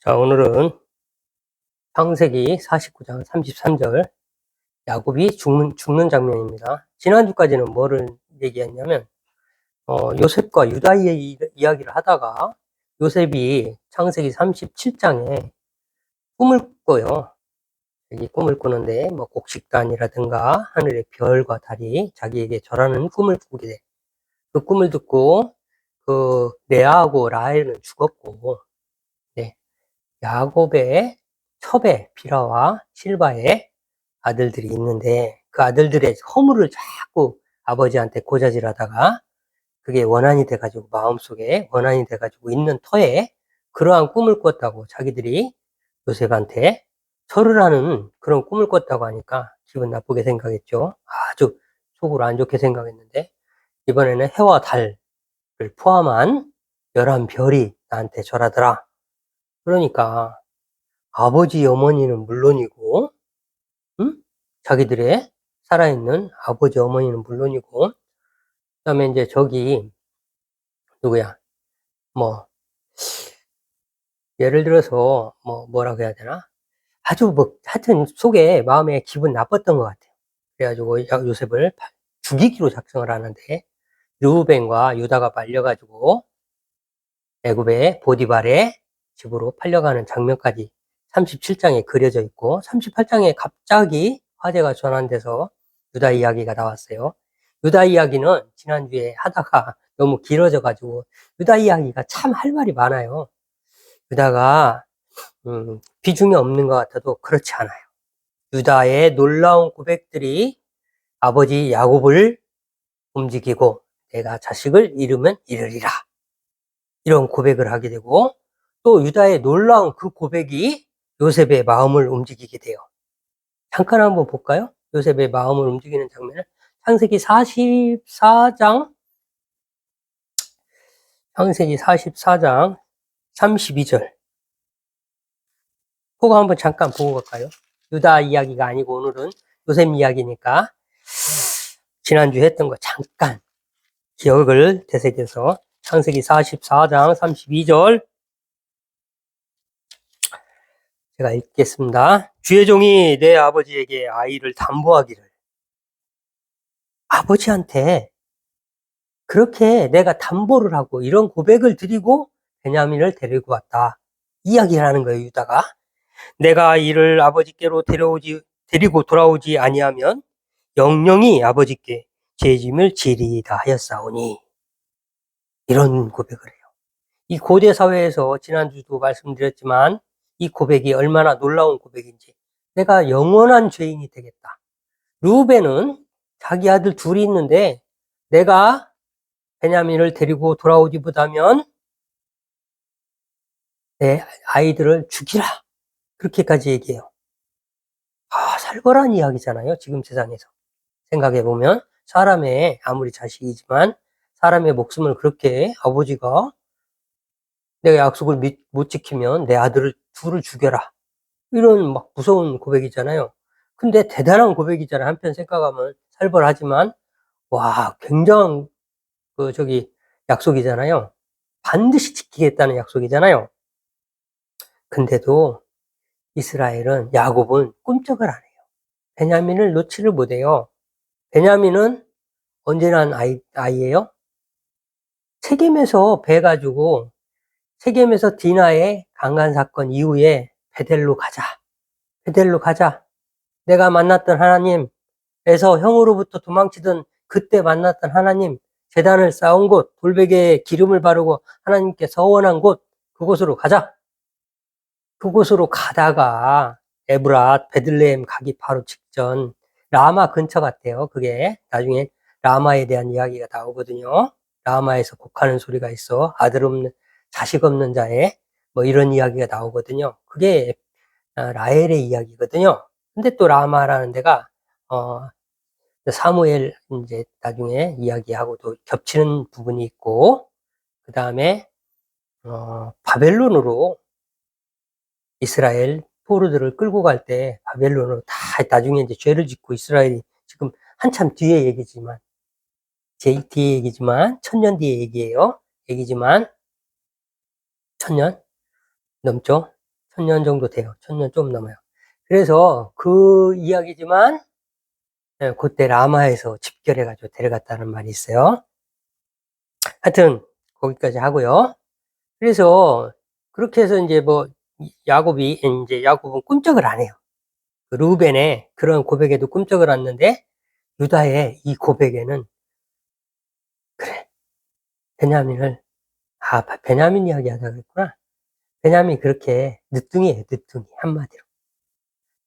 자, 오늘은 창세기 49장 33절 야곱이 죽는 장면입니다. 지난주까지는 뭐를 얘기했냐면 요셉과 유다의 이야기를 하다가 요셉이 창세기 37장에 꿈을 꿔요. 이 꿈을 꾸는데 뭐 곡식단이라든가 하늘의 별과 달이 자기에게 절하는 꿈을 꾸게 돼. 그 꿈을 듣고 그 레아하고 라헬은 죽었고, 네, 야곱의 첩에 비라와 실바의 아들들이 있는데 그 아들들의 허물을 자꾸 아버지한테 고자질하다가 그게 원한이 돼가지고 마음속에 원한이 돼가지고 있는 터에 그러한 꿈을 꿨다고 자기들이 요셉한테 절을 하는 그런 꿈을 꿨다고 하니까 기분 나쁘게 생각했죠. 아주 속으로 안 좋게 생각했는데 이번에는 해와 달을 포함한 11별이 나한테 절하더라. 그러니까 아버지 어머니는 물론이고, 응? 자기들의 살아있는 아버지 어머니는 물론이고, 그 다음에 이제 저기 누구야, 뭐 예를 들어서 뭐라고 해야 되나, 아주 하여튼 속에 마음에 기분 나빴던 것 같아요. 그래가지고 요셉을 죽이기로 작정을 하는데 르우벤과 유다가 말려가지고 애굽의 보디발의 집으로 팔려가는 장면까지 37장에 그려져 있고 38장에 갑자기 화제가 전환돼서 유다 이야기가 나왔어요. 유다 이야기는 지난주에 하다가 너무 길어져 가지고 유다 이야기가 참 할 말이 많아요. 유다가 비중이 없는 것 같아도 그렇지 않아요. 유다의 놀라운 고백들이 아버지 야곱을 움직이고 내가 자식을 잃으면 잃으리라, 이런 고백을 하게 되고 또 유다의 놀라운 그 고백이 요셉의 마음을 움직이게 돼요. 잠깐 한번 볼까요? 요셉의 마음을 움직이는 장면을 창세기 44장 32절 그거 한번 잠깐 보고 갈까요? 유다 이야기가 아니고 오늘은 요셉 이야기니까 지난주 했던 거 잠깐 기억을 되새겨서 창세기 44장 32절 제가 읽겠습니다. 주의 종이 내 아버지에게 아이를 담보하기를, 아버지한테 그렇게 내가 담보를 하고 이런 고백을 드리고 베냐민을 데리고 왔다, 이야기를 하는 거예요. 유다가 내가 이를 아버지께로 데리고 돌아오지 아니하면 영영이 아버지께 죄짐을 지리이다 하였사오니, 이런 고백을 해요. 이 고대 사회에서 지난주도 말씀드렸지만 이 고백이 얼마나 놀라운 고백인지, 내가 영원한 죄인이 되겠다. 르우벤은 자기 아들 둘이 있는데 내가 베냐민을 데리고 돌아오지 못하면 내 아이들을 죽이라, 그렇게까지 얘기해요. 살벌한 이야기잖아요. 지금 세상에서 생각해보면 사람의, 아무리 자식이지만 사람의 목숨을 그렇게 아버지가 내가 약속을 못 지키면 내 아들을 둘을 죽여라, 이런 막 무서운 고백이잖아요. 근데 대단한 고백이잖아요. 한편 생각하면 살벌하지만 와, 굉장한 약속이잖아요. 반드시 지키겠다는 약속이잖아요. 근데도 이스라엘은, 야곱은 꿈쩍을 안 해요. 베냐민을 놓지를 못해요. 베냐민은 언제 난 아이예요? 세겜에서 세겜에서 디나의 강간 사건 이후에 베델로 가자. 내가 만났던 하나님에서 형으로부터 도망치던 그때 만났던 하나님, 제단을 쌓은 곳, 돌베개에 기름을 바르고 하나님께 서원한 곳, 그곳으로 가자. 그곳으로 가다가 에브랏, 베들레헴 가기 바로 직전 라마 근처 같아요. 그게 나중에 라마에 대한 이야기가 나오거든요. 라마에서 곡하는 소리가 있어. 자식 없는 자의 이런 이야기가 나오거든요. 그게 라헬의 이야기거든요. 근데 또 라마라는 데가 사무엘 이제 나중에 이야기하고도 겹치는 부분이 있고, 그 다음에 바벨론으로 이스라엘 포로들을 끌고 갈 때 바벨론으로 다 나중에 이제 죄를 짓고 이스라엘이 지금 한참 뒤에 얘기지만, 뒤에 얘기지만, 1000년 뒤에 얘기지만 1000년 넘죠. 1000년 정도 돼요. 1000년 좀 넘어요. 그래서 그 이야기지만, 그때 라마에서 집결해가지고 데려갔다는 말이 있어요. 하여튼, 거기까지 하고요. 그래서, 그렇게 해서 이제 뭐, 야곱은 꿈쩍을 안 해요. 그 르우벤의 그런 고백에도 꿈쩍을 않는데, 유다의 이 고백에는, 그래, 베냐민을, 베냐민 이야기 하자 그랬구나. 베냐민이 그렇게 늦둥이에요, 늦둥이. 한마디로.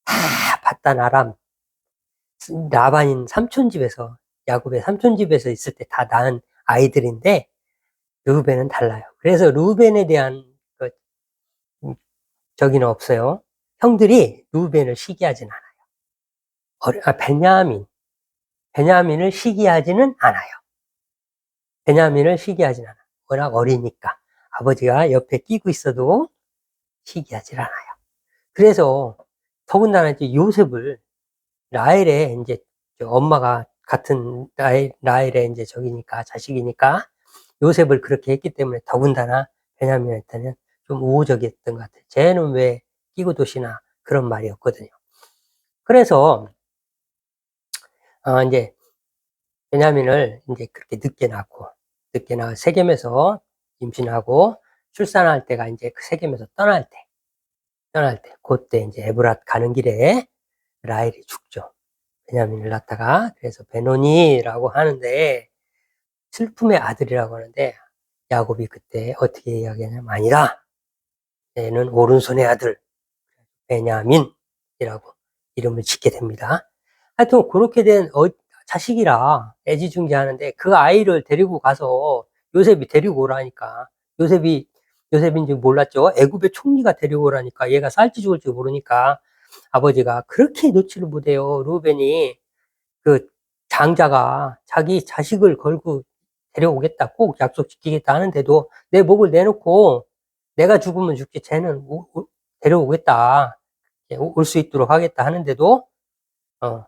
다 바단 아람, 라반인 삼촌집에서, 야곱의 삼촌집에서 있을 때 다 낳은 아이들인데, 르우벤은 달라요. 그래서 르우벤에 대한, 저기는 없어요. 형들이 르우벤을 시기하진 않아요. 베냐민을 시기하지는 않아요. 베냐민을 시기하진 않아요. 워낙 어리니까. 아버지가 옆에 끼고 있어도 시기하질 않아요. 그래서, 더군다나 이제 요셉을 라헬의 이제 엄마가 같은 라헬의 이제 자식이니까 요셉을 그렇게 했기 때문에 더군다나 베냐민한테는 좀 우호적이었던 것 같아요. 쟤는 왜 끼고 도시나 그런 말이었거든요. 그래서 이제 베냐민을 이제 그렇게 늦게 낳고 세겜에서 임신하고 출산할 때가 이제 그 세겜에서 떠날 때 그때 이제 에브랏 가는 길에 라헬이 죽죠. 베냐민을 낳다가. 그래서 베노니라고 하는데 슬픔의 아들이라고 하는데, 야곱이 그때 어떻게 이야기하냐면, 아니라 얘는 오른손의 아들 베냐민이라고 이름을 짓게 됩니다. 하여튼 그렇게 된 자식이라 애지중지하는데, 그 아이를 데리고 가서 요셉이 데리고 오라니까, 요셉인지 몰랐죠. 애굽의 총리가 데리고 오라니까, 얘가 살지 죽을지 모르니까 아버지가 그렇게 놓지를 못해요. 루벤이 그 장자가 자기 자식을 걸고 데려오겠다, 꼭 약속 지키겠다 하는데도 내 목을 내놓고 내가 죽으면 죽지 쟤는 데려오겠다, 올 수 있도록 하겠다 하는데도 어,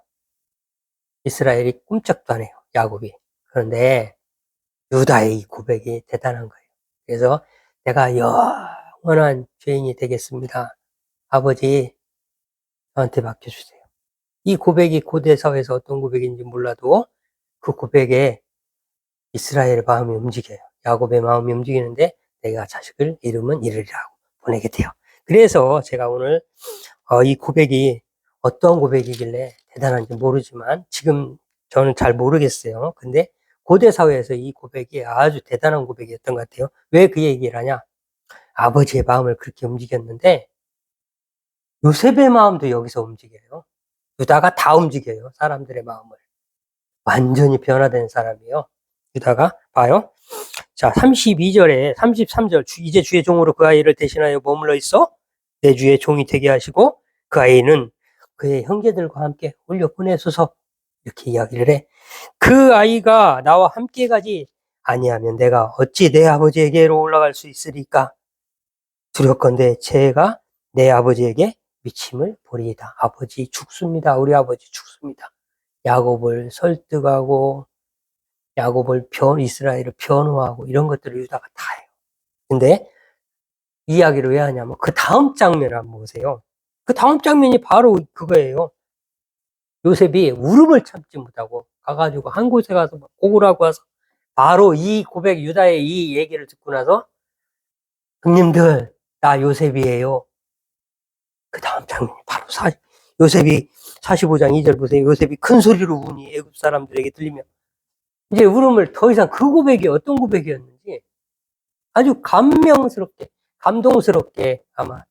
이스라엘이 꿈쩍도 안 해요, 야곱이. 그런데 유다의 이 고백이 대단한 거예요. 그래서 내가 영원한 죄인이 되겠습니다. 아버지, 저한테 맡겨주세요. 이 고백이 고대 사회에서 어떤 고백인지 몰라도 그 고백에 이스라엘의 마음이 움직여요. 야곱의 마음이 움직이는데 내가 자식을 이름은 이르리라고 보내게 돼요. 그래서 제가 오늘 이 고백이 어떤 고백이길래 대단한지 모르지만 지금 저는 잘 모르겠어요. 근데 고대 사회에서 이 고백이 아주 대단한 고백이었던 것 같아요. 왜 그 얘기를 하냐? 아버지의 마음을 그렇게 움직였는데 요셉의 마음도 여기서 움직여요. 유다가 다 움직여요, 사람들의 마음을. 완전히 변화된 사람이에요, 유다가. 봐요. 자, 32절에 33절, 이제 주의 종으로 그 아이를 대신하여 머물러 있어 내 주의 종이 되게 하시고 그 아이는 그의 형제들과 함께 올려 보내소서, 이렇게 이야기를 해. 그 아이가 나와 함께 가지 아니하면 내가 어찌 내 아버지에게로 올라갈 수 있으리까? 두렵건대 제가 내 아버지에게 미침을 보리이다. 아버지 죽습니다. 우리 아버지 죽습니다. 야곱을 설득하고 이스라엘을 변호하고 이런 것들을 유다가 다 해요. 근데 이 이야기를 왜 하냐면 그 다음 장면을 한번 보세요. 그 다음 장면이 바로 그거예요. 요셉이 울음을 참지 못하고 가가지고 한 곳에 가서 오라고 해서 바로 이 고백, 유다의 이 얘기를 듣고 나서 형님들, 나 요셉이에요. 그 다음 장면이 바로 요셉이 45장 2절 보세요. 요셉이 큰 소리로 우니 애굽 사람들에게 들리며, 이제 울음을 더 이상, 그 고백이 어떤 고백이었는지 아주 감동스럽게 아마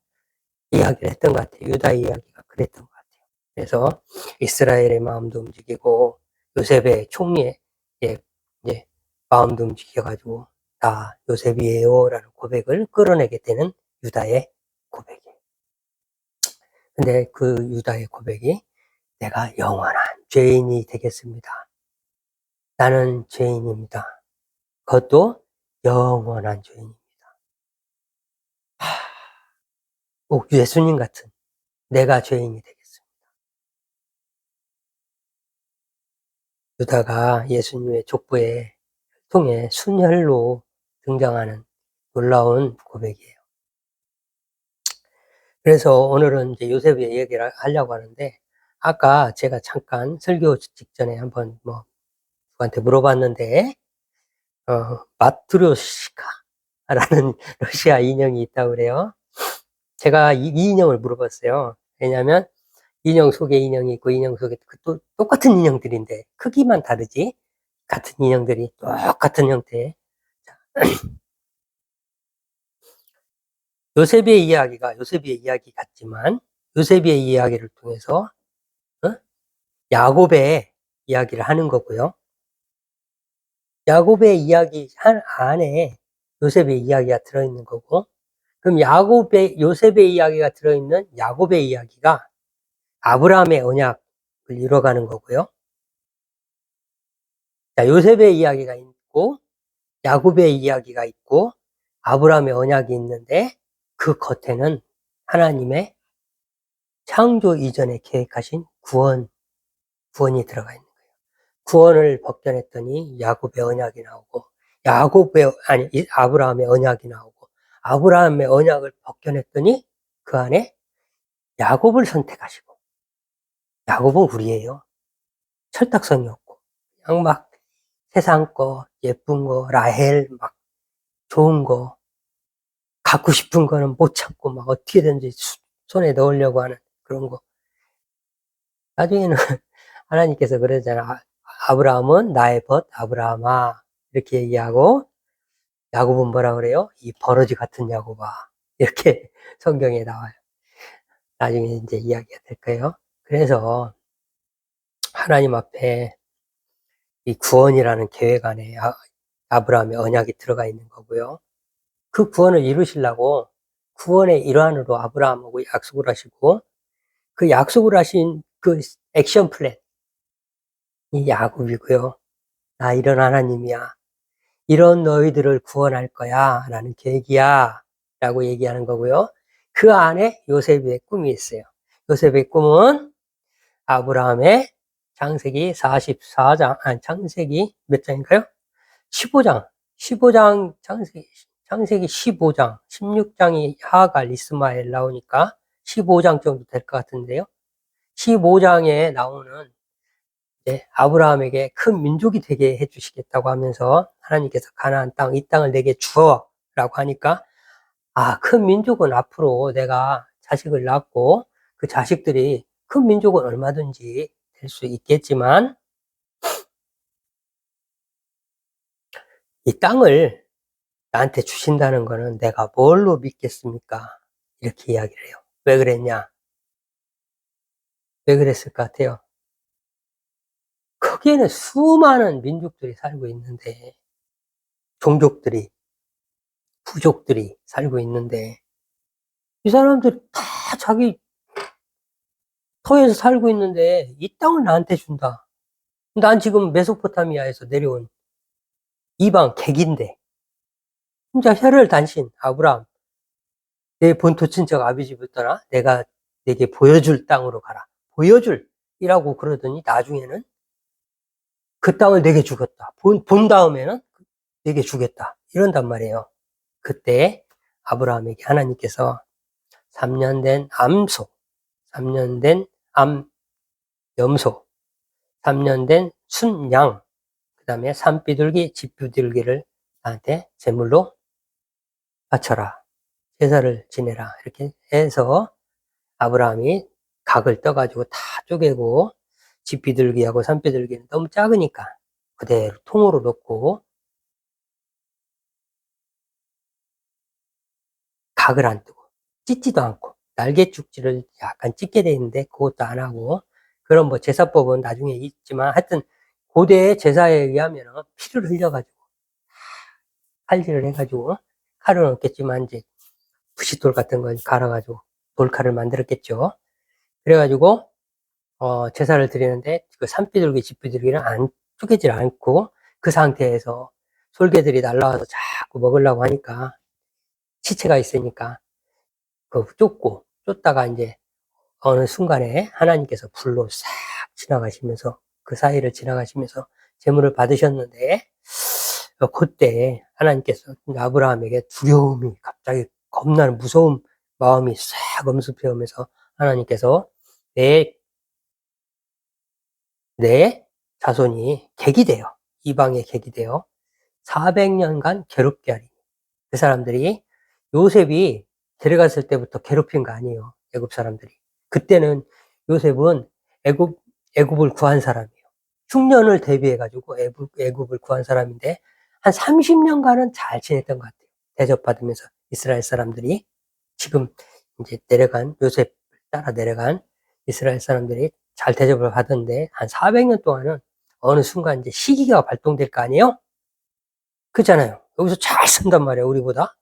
이야기를 했던 것 같아요. 유다의 이야기가 그랬던 것 같아요. 그래서 이스라엘의 마음도 움직이고 요셉의 총리의 이제 마음도 움직여가지고 나 요셉이에요 라는 고백을 끌어내게 되는 유다의 고백이에요. 근데 그 유다의 고백이 내가 영원한 죄인이 되겠습니다. 나는 죄인입니다. 그것도 영원한 죄인입니다. 꼭 예수님 같은 내가 죄인이 되겠습니다. 유다가 예수님의 족보에 통해 순혈로 등장하는 놀라운 고백이에요. 그래서 오늘은 이제 요셉의 얘기를 하려고 하는데, 아까 제가 잠깐 설교 직전에 한번 뭐 누구한테 물어봤는데, 마트료시카라는 러시아 인형이 있다고 그래요. 제가 이 인형을 물어봤어요. 왜냐하면 인형 속에 인형이 있고 인형 속에 또 똑같은 인형들인데 크기만 다르지, 같은 인형들이 똑같은 형태. 요셉의 이야기가 요셉의 이야기 같지만 요셉의 이야기를 통해서 야곱의 이야기를 하는 거고요. 야곱의 이야기 안에 요셉의 이야기가 들어있는 거고, 그럼 요셉의 이야기가 들어있는 야곱의 이야기가 아브라함의 언약을 이뤄가는 거고요. 자, 요셉의 이야기가 있고, 야곱의 이야기가 있고, 아브라함의 언약이 있는데, 그 겉에는 하나님의 창조 이전에 계획하신 구원이 들어가 있는 거예요. 구원을 벗겨냈더니 야곱의 언약이 나오고, 아브라함의 언약이 나오고, 아브라함의 언약을 벗겨냈더니 그 안에 야곱을 선택하시고, 야곱은 우리예요. 철딱선이 없고, 그냥 막 세상 거, 예쁜 거, 라헬, 막 좋은 거, 갖고 싶은 거는 못 참고 막 어떻게든지 손에 넣으려고 하는 그런 거. 나중에는 하나님께서 그러잖아. 아브라함은 나의 벗 아브라함아, 이렇게 얘기하고, 야곱은 뭐라 그래요? 이 버러지 같은 야곱아, 이렇게 성경에 나와요. 나중에 이제 이야기가 될 거예요. 그래서 하나님 앞에 이 구원이라는 계획 안에 아브라함의 언약이 들어가 있는 거고요. 그 구원을 이루시려고 구원의 일환으로 아브라함하고 약속을 하시고, 그 약속을 하신 그 액션 플랜, 이 야곱이고요. 나 이런 하나님이야. 이런 너희들을 구원할 거야. 라는 계획이야. 라고 얘기하는 거고요. 그 안에 요셉의 꿈이 있어요. 요셉의 꿈은 아브라함의 창세기 44장, 창세기 몇 장인가요? 15장, 창세기 15장, 16장이 하갈, 이스마엘 나오니까 15장 정도 될 것 같은데요. 15장에 나오는 아브라함에게 큰 민족이 되게 해주시겠다고 하면서 하나님께서 가나안 땅, 이 땅을 내게 주어 라고 하니까, 큰 민족은 앞으로 내가 자식을 낳고 그 자식들이 큰 민족은 얼마든지 될 수 있겠지만 이 땅을 나한테 주신다는 거는 내가 뭘로 믿겠습니까? 이렇게 이야기를 해요. 왜 그랬냐? 왜 그랬을 것 같아요? 거기에는 수많은 민족들이 살고 있는데, 종족들이, 부족들이 살고 있는데, 이 사람들이 다 자기 터에서 살고 있는데 이 땅을 나한테 준다. 난 지금 메소포타미아에서 내려온 이방 객인데, 혼자 혀를 단신 아브라함, 내 본토 친척 아비집을 떠나 내가 내게 보여줄 땅으로 가라. 보여줄이라고 그러더니 나중에는 그 땅을 내게 주겠다. 본 다음에는 내게 주겠다. 이런단 말이에요. 그때 아브라함에게 하나님께서 3년 된 암소, 3년 된 암염소, 3년 된 순양, 그 다음에 산비둘기, 집비둘기를 나한테 제물로 바쳐라. 제사를 지내라. 이렇게 해서 아브라함이 각을 떠가지고 다 쪼개고, 집비둘기하고 산비둘기는 너무 작으니까 그대로 통으로 넣고 각을 안 뜨고 찢지도 않고, 날개죽지를 약간 찢게 돼 있는데 그것도 안 하고, 그런 뭐 제사법은 나중에 있지만 하여튼 고대의 제사에 의하면 피를 흘려가지고 칼질을 해가지고, 칼은 없겠지만 이제 부싯돌 같은 걸 갈아가지고 돌칼을 만들었겠죠. 그래가지고 제사를 드리는데 그 산비둘기, 집비둘기는 안 쪼개질 않고 그 상태에서 솔개들이 날라와서 자꾸 먹으려고 하니까, 시체가 있으니까 그 쫓다가 이제 어느 순간에 하나님께서 불로 싹 지나가시면서, 그 사이를 지나가시면서 제물을 받으셨는데, 그때 하나님께서 아브라함에게 두려움이, 갑자기 겁나는 무서움, 마음이 싹 엄습해 오면서 하나님께서 내 자손이 객이 되어, 이방의 객이 되어 400년간 괴롭게 하리니. 그 사람들이 요셉이 데려갔을 때부터 괴롭힌 거 아니에요. 애굽 사람들이. 그때는 요셉은 애굽을 구한 사람이에요. 흉년을 대비해 가지고 애굽을 구한 사람인데 한 30년간은 잘 지냈던 것 같아요. 대접받으면서 이스라엘 사람들이. 지금 이제 내려간 요셉 따라 내려간 이스라엘 사람들이 잘 대접을 받았는데 한 400년 동안은 어느 순간 이제 시기가 발동될 거 아니에요? 그렇잖아요. 여기서 잘 산단 말이야, 우리보다.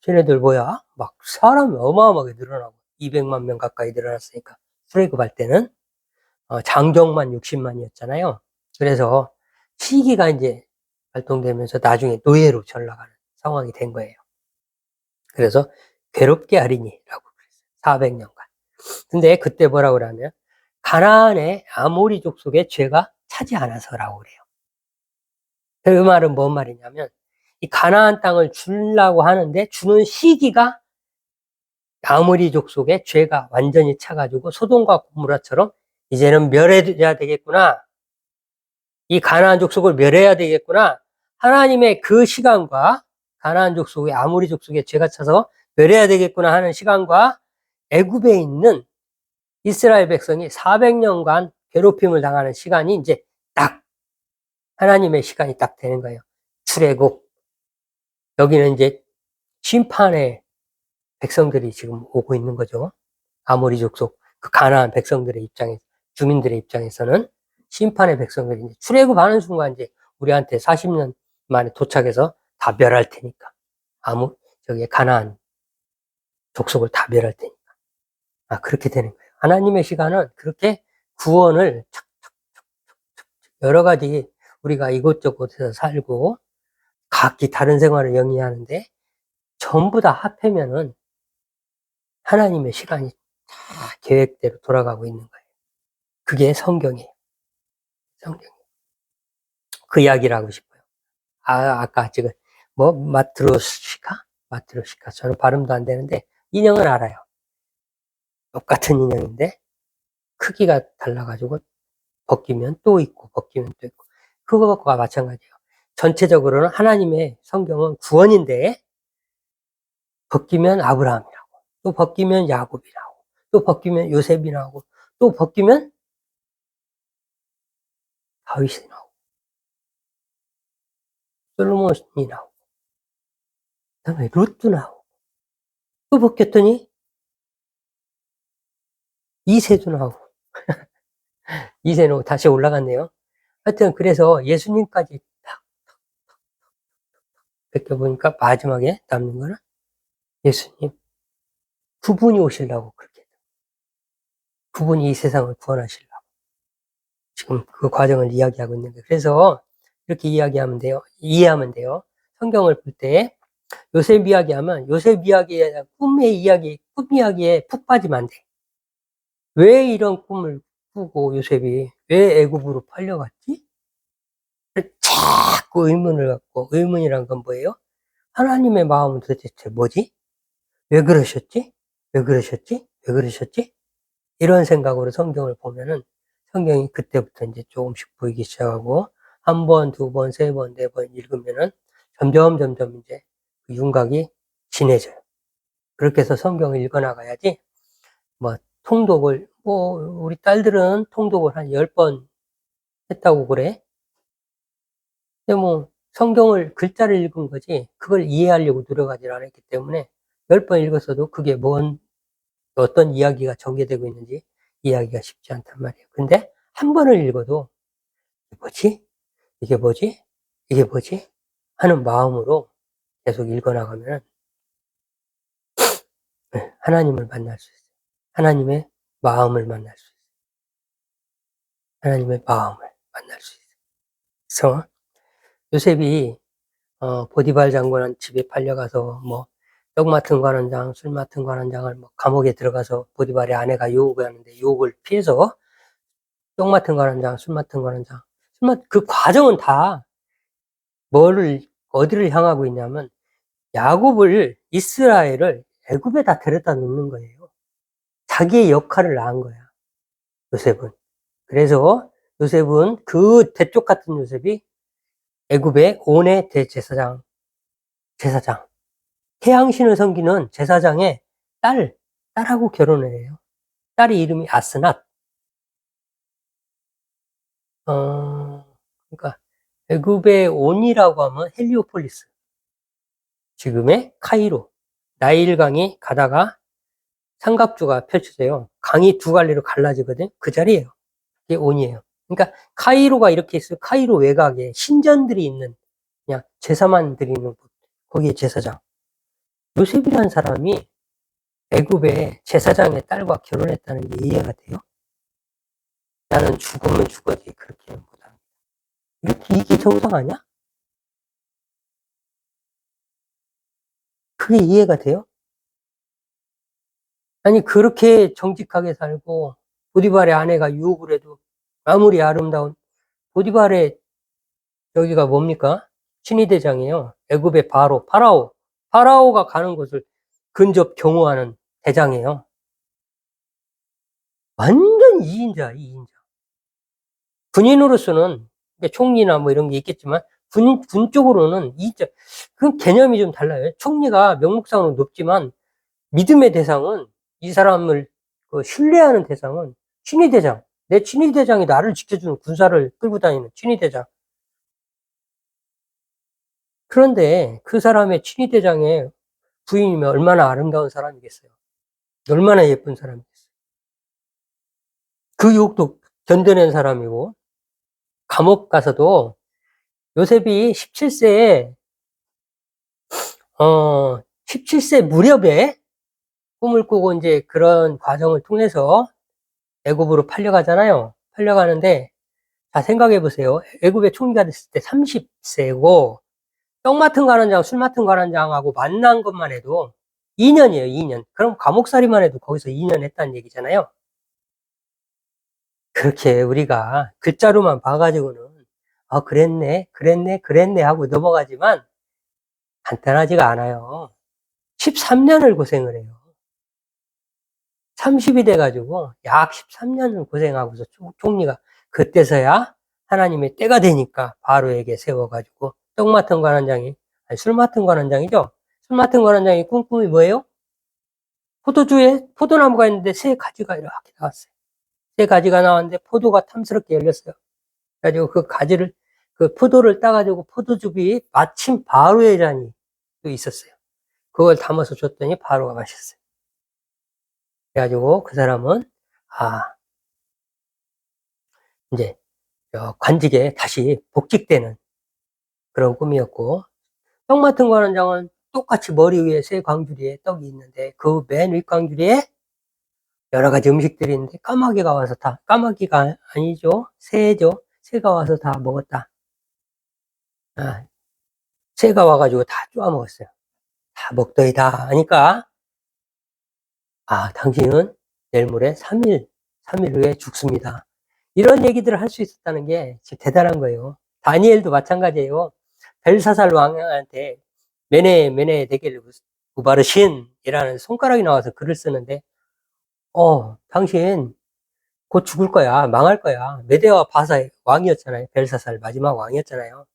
쟤네들 뭐야? 막 사람이 어마어마하게 늘어나고 200만 명 가까이 늘어났으니까 출애굽할 때는 장정만 60만이었잖아요. 그래서 시기가 이제 발동되면서 나중에 노예로 전락하는 상황이 된 거예요. 그래서 괴롭게 하리니라고 그랬어요. 400년간. 근데 그때 뭐라고 그러냐면 가나안의 아모리족 속에 죄가 차지 않아서라고 그래요. 그 말은 뭔 말이냐면 이 가나안 땅을 주려고 하는데 주는 시기가 아모리족 속에 죄가 완전히 차가지고 소돔과 고모라처럼 이제는 멸해야 되겠구나. 이 가나안 족속을 멸해야 되겠구나. 하나님의 그 시간과 가나안 족속의 아모리 족속에 죄가 차서 멸해야 되겠구나 하는 시간과 애굽에 있는 이스라엘 백성이 400년간 괴롭힘을 당하는 시간이 이제 딱 하나님의 시간이 딱 되는 거예요. 출애굽. 여기는 이제 심판의 백성들이 지금 오고 있는 거죠. 아모리 족속, 그 가나안 백성들의 입장에, 주민들의 입장에서는 심판의 백성들이 이제 출애굽하는 순간 이제 우리한테 40년 만에 도착해서 다 멸할 테니까. 저기 가나안 족속을 다 멸할 테니까. 그렇게 되는 거예요. 하나님의 시간은 그렇게 구원을 여러 가지 우리가 이곳저곳에서 살고 각기 다른 생활을 영위하는데 전부 다 합하면은 하나님의 시간이 다 계획대로 돌아가고 있는 거예요. 그게 성경이에요. 성경. 그 이야기를 하고 싶어요. 아까 지금 마트로시카? 마트로시카. 저는 발음도 안 되는데 인형은 알아요. 똑같은 인형인데 크기가 달라가지고 벗기면 또 있고 벗기면 또 있고 그거가 마찬가지예요. 전체적으로는 하나님의 성경은 구원인데 벗기면 아브라함이라고 또 벗기면 야곱이라고 또 벗기면 요셉이라고 또 벗기면 다윗이 나오고 솔로몬이 나오고 그다음에 룻도 나오고 또 벗겼더니 이새도 나오고 이새는 다시 올라갔네요. 하여튼 그래서 예수님까지 딱 벗겨보니까 마지막에 남는 거는 예수님 그분이 오시려고 그렇게 그분이 이 세상을 구원하시려고 지금 그 과정을 이야기하고 있는 거예요. 그래서 이렇게 이야기하면 돼요. 이해하면 돼요. 성경을 볼 때 요셉 이야기하면 요셉 이야기에 꿈 이야기에 푹 빠지면 안 돼. 왜 이런 꿈을 꾸고 요셉이 왜 애굽으로 팔려갔지? 자꾸 의문을 갖고 의문이란 건 뭐예요? 하나님의 마음은 도대체 뭐지? 왜 그러셨지? 왜 그러셨지? 왜 그러셨지? 이런 생각으로 성경을 보면은 성경이 그때부터 이제 조금씩 보이기 시작하고 한 번, 두 번, 세 번, 네 번 읽으면은 점점 이제 그 윤곽이 진해져요. 그렇게 해서 성경을 읽어나가야지 통독을 우리 딸들은 통독을 한 10번 했다고 그래. 근데 성경을 글자를 읽은 거지 그걸 이해하려고 노력하지 않았기 때문에 10번 읽었어도 그게 어떤 이야기가 전개되고 있는지 이해하기가 쉽지 않단 말이에요. 근데 한 번을 읽어도 이게 뭐지? 이게 뭐지? 이게 뭐지? 하는 마음으로 계속 읽어나가면 하나님을 만날 수 있어요. 하나님의 마음을 만날 수 있어요. 하나님의 마음을 만날 수 있어요. 그래서 요셉이 보디발 장관 집에 팔려가서 떡 맡은 관원장, 술 맡은 관원장을 감옥에 들어가서 보디발의 아내가 유혹을 하는데 유혹을 피해서 떡 맡은 관원장, 술 맡은 관원장, 그 과정은 다 어디를 향하고 있냐면 이스라엘을 애굽에 다 데려다 놓는 거예요. 자기의 역할을 다한 거야, 요셉은. 그래서 요셉은 그 대쪽 같은 요셉이 애굽의 온의 대제사장, 제사장. 태양신을 섬기는 제사장의 딸하고 결혼을 해요. 딸이 이름이 아스낫. 그러니까 애굽의 온이라고 하면 헬리오폴리스. 지금의 카이로. 나일강이 가다가 삼각주가 펼쳐져요. 강이 두 갈래로 갈라지거든. 그 자리예요. 그게 온이에요. 그러니까 카이로가 이렇게 있어요. 카이로 외곽에 신전들이 있는, 그냥 제사만 드리는 곳. 거기에 제사장. 요셉이라는 사람이 애굽의 제사장의 딸과 결혼했다는 게 이해가 돼요? 나는 죽으면 죽어지 그렇게는 못합니다. 이렇게 이게 정상 아니야? 그게 이해가 돼요? 아니 그렇게 정직하게 살고 보디발의 아내가 유혹을 해도 아무리 아름다운 보디발의 여기가 뭡니까? 친위대장이에요. 애굽의 파라오가 가는 곳을 근접 경호하는 대장이에요. 완전 2인자. 군인으로서는 총리나 뭐 이런 게 있겠지만 군 쪽으로는 2인자. 그 개념이 좀 달라요. 총리가 명목상으로 높지만 믿음의 대상은 이 사람을 신뢰하는 대상은 친위대장. 내 친위대장이 나를 지켜주는 군사를 끌고 다니는 친위대장. 그런데 그 사람의 친위대장의 부인이면 얼마나 아름다운 사람이겠어요. 얼마나 예쁜 사람이겠어요. 그 유혹도 견뎌낸 사람이고 감옥 가서도 요셉이 17세 무렵에 꿈을 꾸고 이제 그런 과정을 통해서 애굽으로 팔려가잖아요. 팔려가는데 자 생각해 보세요. 애굽의 총리가 됐을 때 30세고 떡 맡은 관원장, 술 맡은 관원장하고 만난 것만 해도 2년이에요, 2년. 그럼 감옥살이만 해도 거기서 2년 했다는 얘기잖아요. 그렇게 우리가 글자로만 봐가지고는 그랬네 하고 넘어가지만 간단하지가 않아요. 13년을 고생을 해요. 30이 돼가지고 약 13년을 고생하고서 총리가 그때서야 하나님의 때가 되니까 바로에게 세워가지고 떡 맡은 관원장이 아니 술 맡은 관원장이죠. 술 맡은 관원장이 꿈이 뭐예요? 포도주에 포도나무가 있는데 세 가지가 이렇게 나왔어요. 세 가지가 나왔는데 포도가 탐스럽게 열렸어요. 그래가지고 그 포도를 따가지고 포도즙이 마침 바로의 잔이 또 있었어요. 그걸 담아서 줬더니 바로가 마셨어요. 그래가지고 그 사람은 이제 관직에 다시 복직되는 그런 꿈이었고 떡 맡은 관원장은 똑같이 머리 위에 새 광주리에 떡이 있는데 그 맨 윗광주리에 여러 가지 음식들이 있는데 까마귀가 아니죠. 새죠. 새가 와서 다 먹었다. 새가 와가지고 다 쪼아 먹었어요. 다 먹더이다 하니까 당신은 내일 모레 3일 후에 죽습니다. 이런 얘기들을 할 수 있었다는 게 진짜 대단한 거예요. 다니엘도 마찬가지예요. 벨사살 왕한테 메네 데겔 우바르신이라는 손가락이 나와서 글을 쓰는데 당신 곧 죽을 거야. 망할 거야. 메데와 바사의 왕이었잖아요. 벨사살 마지막 왕이었잖아요.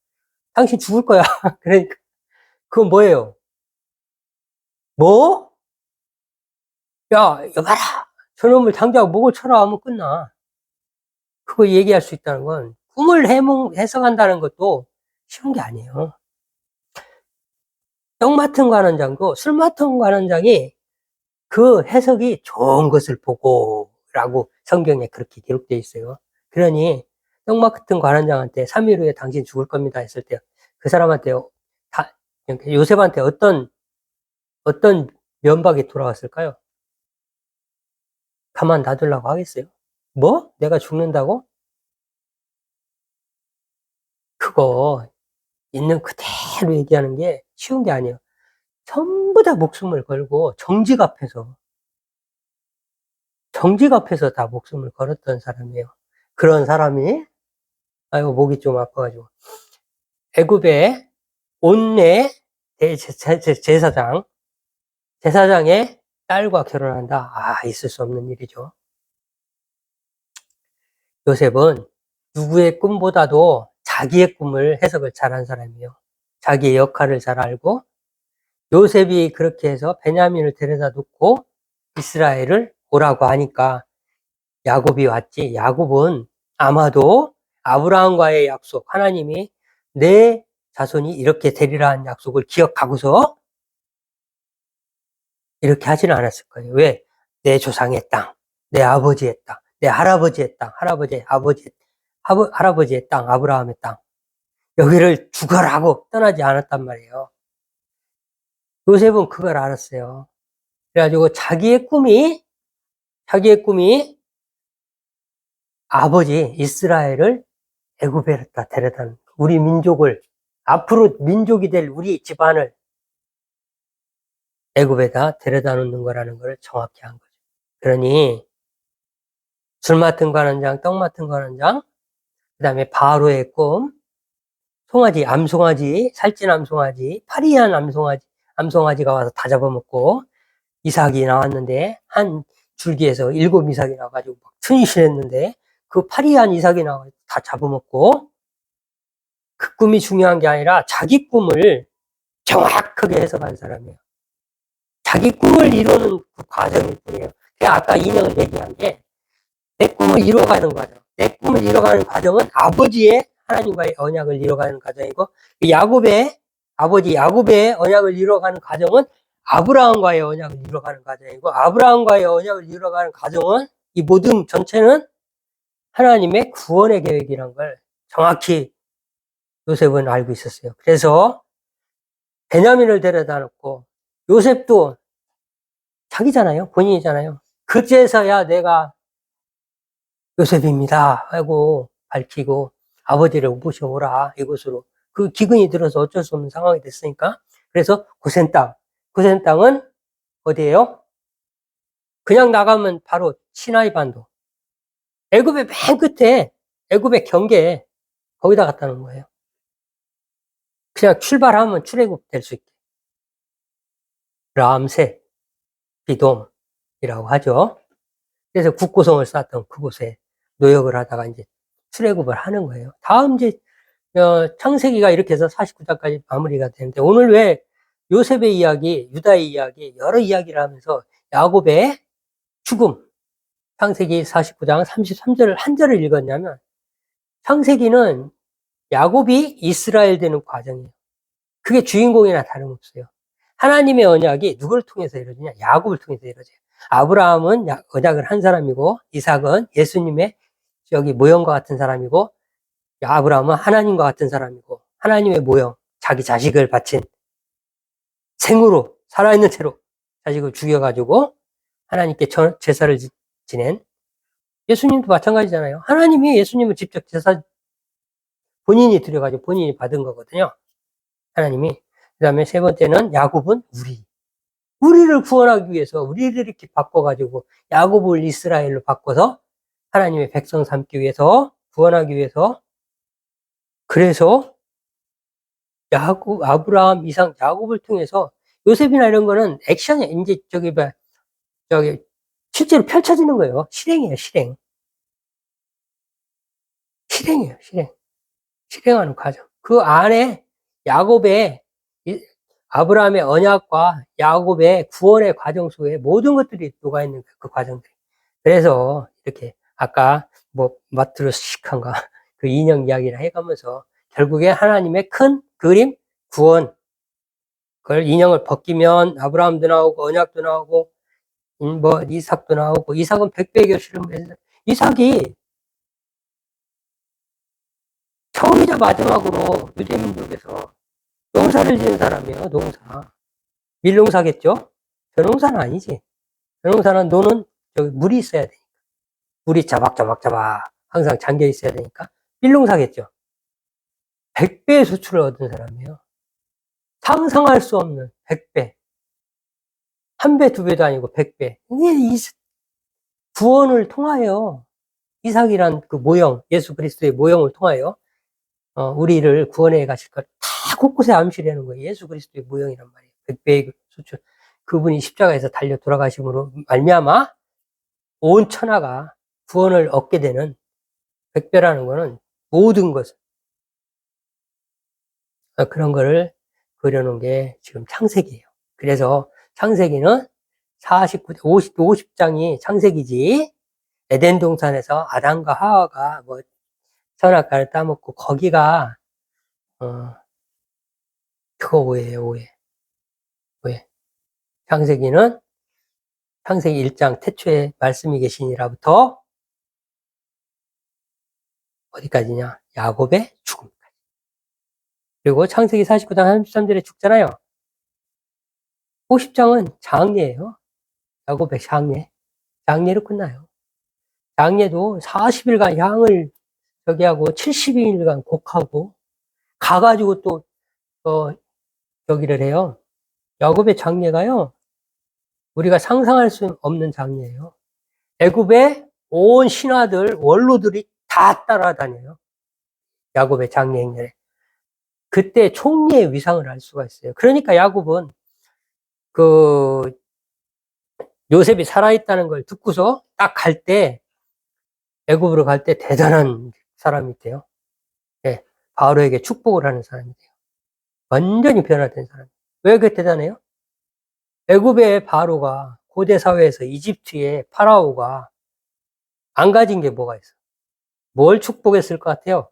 당신 죽을 거야. 그러니까 그건 뭐예요? 뭐? 야, 여봐라! 저놈을 당장 목을 쳐라 하면 끝나. 그거 얘기할 수 있다는 건 꿈을 해석한다는 것도 쉬운 게 아니에요. 떡 맡은 관원장도 술 맡은 관원장이 그 해석이 좋은 것을 보고 라고 성경에 그렇게 기록되어 있어요. 그러니 떡 맡은 관원장한테 3일 후에 당신 죽을 겁니다 했을 때 그 사람한테 요셉한테 어떤 면박이 돌아왔을까요? 가만 놔두려고 하겠어요? 뭐? 내가 죽는다고? 그거 있는 그대로 얘기하는 게 쉬운 게 아니에요. 전부 다 목숨을 걸고 정직 앞에서 다 목숨을 걸었던 사람이에요. 그런 사람이 아이고 목이 좀 아파가지고 애굽의 온내 제사장 제사장의 딸과 결혼한다. 아, 있을 수 없는 일이죠. 요셉은 누구의 꿈보다도 자기의 꿈을 해석을 잘한 사람이에요. 자기의 역할을 잘 알고, 요셉이 그렇게 해서 베냐민을 데려다 놓고 이스라엘을 오라고 하니까 야곱이 왔지. 야곱은 아마도 아브라함과의 약속, 하나님이 내 자손이 이렇게 되리라는 약속을 기억하고서 이렇게 하지는 않았을 거예요. 왜? 내 조상의 땅, 내 아버지의 땅, 내 할아버지의 땅, 할아버지의 땅, 아브라함의 땅, 여기를 죽어라 하고 떠나지 않았단 말이에요. 요셉은 그걸 알았어요. 그래가지고 자기의 꿈이 아버지 이스라엘을 애굽에 데려다 우리 민족을, 앞으로 민족이 될 우리 집안을 애굽에다 데려다 놓는 거라는 걸 정확히 한 거죠. 그러니 술 맡은 관원장, 떡 맡은 관원장, 그 다음에 바로의 꿈, 송아지, 암송아지, 살찐 암송아지, 파리한 암송아지가 와서 다 잡아먹고 이삭이 나왔는데 한 줄기에서 7 이삭이 나와가지고 막 튼실했는데 그 파리한 이삭이 나와서 다 잡아먹고, 그 꿈이 중요한 게 아니라 자기 꿈을 정확하게 해석한 사람이에요. 자기 꿈을 이루는 그 과정일 뿐이에요. 아까 인형을 얘기한 게 내 꿈을 이뤄가는 과정. 내 꿈을 이뤄가는 과정은 아버지의 하나님과의 언약을 이뤄가는 과정이고, 야곱의 아버지 야곱의 언약을 이뤄가는 과정은 아브라함과의 언약을 이뤄가는 과정이고, 아브라함과의 언약을 이뤄가는 과정은, 이 모든 전체는 하나님의 구원의 계획이란 걸 정확히 요셉은 알고 있었어요. 그래서 베냐민을 데려다 놓고, 요셉도 자기잖아요. 본인이잖아요. 그제서야 내가 요셉입니다 하고 밝히고 아버지를 모셔오라 이곳으로. 그 기근이 들어서 어쩔 수 없는 상황이 됐으니까. 그래서 고센 땅은 어디예요? 그냥 나가면 바로 시나이 반도, 애굽의 맨 끝에, 애굽의 경계에 거기다 갖다 놓은 거예요. 그냥 출발하면 출애굽 될 수 있게. 람세 비돔이라고 하죠. 그래서 국고성을 쌓았던 그곳에 노역을 하다가 이제 출애굽을 하는 거예요. 다음 이제 창세기가 이렇게 해서 49장까지 마무리가 되는데, 오늘 왜 요셉의 이야기, 유다의 이야기, 여러 이야기를 하면서 야곱의 죽음, 창세기 49장 33절 한 절을 읽었냐면, 창세기는 야곱이 이스라엘 되는 과정이에요. 그게 주인공이나 다름없어요. 하나님의 언약이 누구를 통해서 이루어지냐? 야곱을 통해서 이루어져요. 아브라함은 언약을 한 사람이고, 이삭은 예수님의 여기 모형과 같은 사람이고, 아브라함은 하나님과 같은 사람이고, 하나님의 모형, 자기 자식을 바친, 생으로 살아있는 채로 자식을 죽여가지고 하나님께 제사를 지낸, 예수님도 마찬가지잖아요. 하나님이 예수님을 직접 제사 본인이 드려가지고 본인이 받은 거거든요. 하나님이. 그 다음에 세 번째는 야곱은 우리를 구원하기 위해서 우리를 이렇게 바꿔가지고 야곱을 이스라엘로 바꿔서 하나님의 백성 삼기 위해서, 구원하기 위해서. 그래서 야곱, 아브라함, 이삭, 야곱을 통해서 요셉이나 이런 거는 액션이 이제 저기 실제로 펼쳐지는 거예요. 실행이에요, 실행. 실행이에요, 실행. 실행하는 과정. 그 안에 야곱의, 아브라함의 언약과 야곱의 구원의 과정 속에 모든 것들이 녹아있는 그 과정들. 그래서 이렇게 아까 뭐 마트로시칸가 그 인형 이야기를 해가면서 결국에 하나님의 큰 그림, 구원, 그걸 인형을 벗기면 아브라함도 나오고 언약도 나오고 뭐 이삭도 나오고, 이삭은 100배 결실을 맺는, 이삭이 처음이자 마지막으로 유대민족에서 농사를 지은 사람이에요. 농사. 밀농사겠죠? 벼농사는 아니지. 벼농사는 노는 저기 물이 있어야 되니까. 물이 자박자박 항상 잠겨 있어야 되니까. 밀농사겠죠? 100배의 수출을 얻은 사람이에요. 상상할 수 없는 100배. 한 배, 두 배도 아니고 100배. 이게 구원을 통하여, 이삭이란 그 모형, 예수 그리스도의 모형을 통하여 우리를 구원해 가실 것 다 곳곳에 암시하는 거예요. 예수 그리스도의 모형이란 말이에요. 100배의 수출. 그분이 십자가에서 달려 돌아가심으로 말미암아 온 천하가 구원을 얻게 되는 백배라는 거는 모든 것 그런 거를 그려놓은 게 지금 창세기예요. 그래서 창세기는 50장이 창세기지. 에덴 동산에서 아담과 하와가 뭐 선악과를 따먹고 거기가 그거 오해예요, 오해. 창세기는 창세기 1장 태초에 말씀이 계시니라부터 어디까지냐? 야곱의 죽음까지. 그리고 창세기 49장 33절에 죽잖아요. 50장은 장례예요. 야곱의 장례. 장례로 끝나요. 장례도 40일간 향을 저기 하고 70일간 곡하고 가가지고 또 저기를 해요. 야곱의 장례가요. 우리가 상상할 수 없는 장례예요. 애굽의 온 신하들, 원로들이 다 따라다녀요. 야곱의 장례 행렬에. 그때 총리의 위상을 알 수가 있어요. 그러니까 야곱은 그 요셉이 살아있다는 걸 듣고서 딱 갈 때, 애굽으로 갈 때 대단한 사람이 돼요. 예, 바로에게 축복을 하는 사람이 돼요. 완전히 변화된 사람. 왜 그렇게 대단해요? 애굽의 바로가 고대 사회에서 이집트의 파라오가 안 가진 게 뭐가 있어? 뭘 축복했을 것 같아요?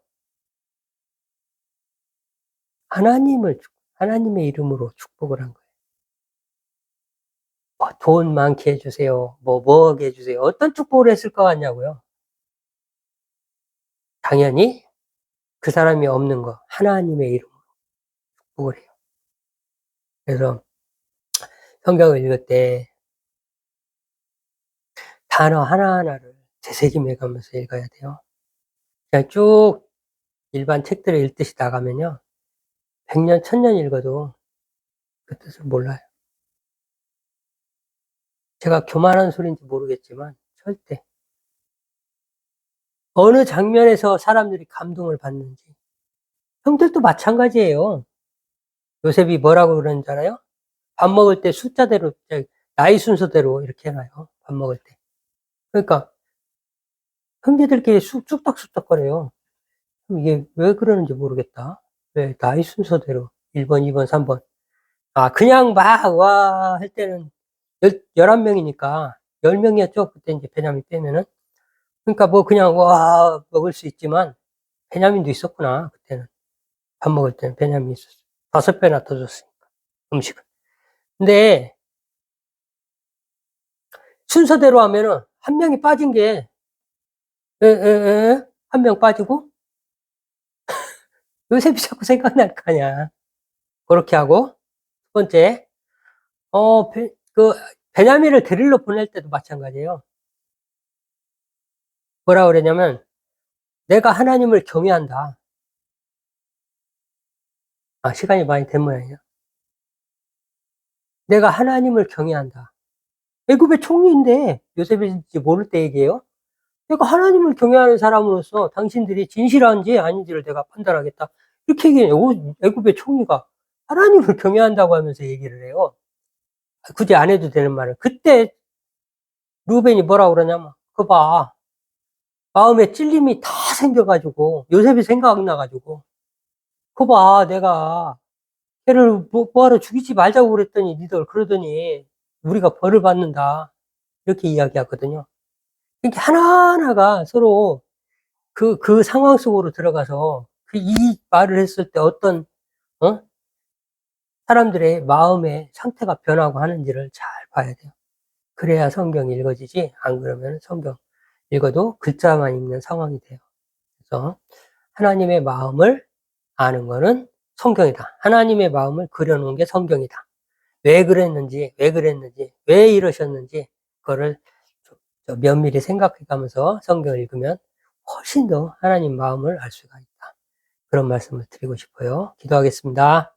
하나님의 이름으로 축복을 한 거예요. 돈 많게 해주세요. 뭐 하게 해주세요. 어떤 축복을 했을 것 같냐고요? 당연히 그 사람이 없는 거, 하나님의 이름으로 축복을 해요. 그래서 성경을 읽을 때 단어 하나하나를 되새김해가면서 읽어야 돼요. 그냥 쭉 일반 책들을 읽듯이 나가면요. 100년, 1000년 읽어도 그 뜻을 몰라요. 제가 교만한 소리인지 모르겠지만 절대 어느 장면에서 사람들이 감동을 받는지 형들도 마찬가지예요. 요셉이 뭐라고 그러는지 알아요? 밥 먹을 때 숫자대로 나이 순서대로 이렇게 해놔요. 밥 먹을 때. 그러니까 형제들끼리 쑥덕쑥덕거려요. 이게 왜 그러는지 모르겠다. 왜 나이 순서대로 1번, 2번, 3번. 그냥 막 와 할 때는 11명이니까 10명이었죠. 그때 이제 베냐민 빼면은. 그러니까 뭐 그냥 와 먹을 수 있지만 베냐민도 있었구나. 그때는 밥 먹을 때는 베냐민이 있었어. 5배나 더 줬으니까 음식을. 근데 순서대로 하면은 한 명이 빠진 게 한 명 빠지고 요셉이 자꾸 생각날 거 아니야. 그렇게 하고 두 번째 베냐민을 데리러 보낼 때도 마찬가지예요. 뭐라 그러냐면 내가 하나님을 경외한다. 시간이 많이 된 모양이야. 내가 하나님을 경외한다. 애굽의 총리인데 요셉인지 모를 때 얘기해요. 내가 하나님을 경외하는 사람으로서 당신들이 진실한지 아닌지를 내가 판단하겠다. 이렇게 얘기해요. 애굽의 총리가 하나님을 경외한다고 하면서 얘기를 해요. 굳이 안 해도 되는 말을. 그때 루벤이 뭐라고 그러냐면 그거 봐. 마음에 찔림이 다 생겨가지고 요셉이 생각나가지고 그거 봐. 내가 걔를 뭐하러 죽이지 말자고 그랬더니 니들 그러더니 우리가 벌을 받는다. 이렇게 이야기하거든요. 이렇게 하나하나가 서로 그 상황 속으로 들어가서 이 말을 했을 때 어떤, 사람들의 마음의 상태가 변하고 하는지를 잘 봐야 돼요. 그래야 성경이 읽어지지, 안 그러면 성경 읽어도 글자만 읽는 상황이 돼요. 그래서 하나님의 마음을 아는 거는 성경이다. 하나님의 마음을 그려놓은 게 성경이다. 왜 그랬는지, 왜 이러셨는지, 그거를 면밀히 생각해 가면서 성경을 읽으면 훨씬 더 하나님 마음을 알 수가 있다. 그런 말씀을 드리고 싶어요. 기도하겠습니다.